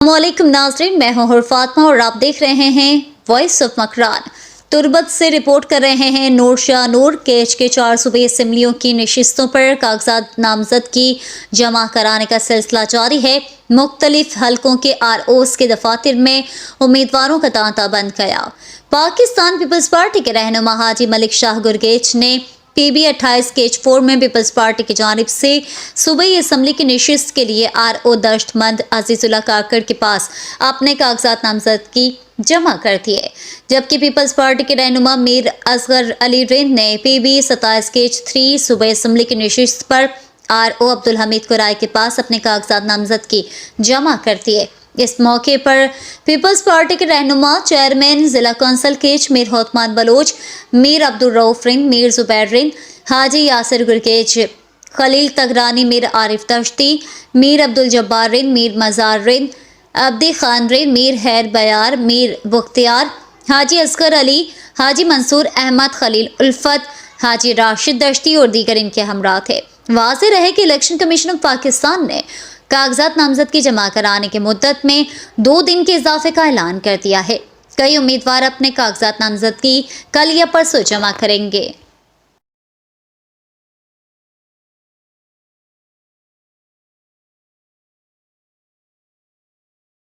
अस्सलामुअलैकुम नाज़रीन, मैं हूं हुर फातिमा और आप देख रहे हैं वॉइस ऑफ मकरान। तुर्बत से रिपोर्ट कर रहे हैं नूर शाह नूर। केच के 4 सूबे असम्बलियों की नशिस्तों पर कागजात नामजद की जमा कराने का सिलसिला जारी है। मुख्तलिफ हलकों के ROs के दफातर में उम्मीदवारों का तांता बंद गया। पाकिस्तान पीपल्स पार्टी के रहनुमा हाजी मलिक शाह गुरगेच ने PB 28 केच 4 में पीपल्स पार्टी की जानिब से सूबाई असम्बली की नशिस्त के लिए RO दशतमंद अजीजुल्लाह काकड़ के पास अपने कागजात नामजद की जमा कर दिए, जबकि पीपल्स पार्टी के रहनुमा मीर असगर अली रिंद ने PB 27 केच 3 सूबाई असम्बली की नशिस्त पर RO अब्दुल हमीद कुराई के पास अपने कागजात नामजद की जमा कर दिए। इस मौके पर पीपल्स पार्टी के रहनुमा चेयरमैन जिला कौंसल केच मीर होतमान बलोच, मीर अब्दुल रऊफ रिंद, मीर जुबैर रिंद, हाजी यासिर गुरगेच, खलील तगरानी, मीर आरिफ तश्ती, मीर अब्दुल जब्बार रिंद, मीर मजार रिंद, अब्दी खान रिंद, मीर हैर बयार, मीर बुख्तियार, हाजी असगर अली, हाजी मंसूर अहमद, खलील उल्फत, हाजी राशिद दश्ती और दीगर इनके हमरा थे। वाज़ेह रहे कि इलेक्शन कमीशन ऑफ पाकिस्तान ने कागजात नामजद की जमा कराने की मुद्दत में 2 दिन के इजाफे का ऐलान कर दिया है। कई उम्मीदवार अपने कागजात नामजद की कल या परसों जमा करेंगे।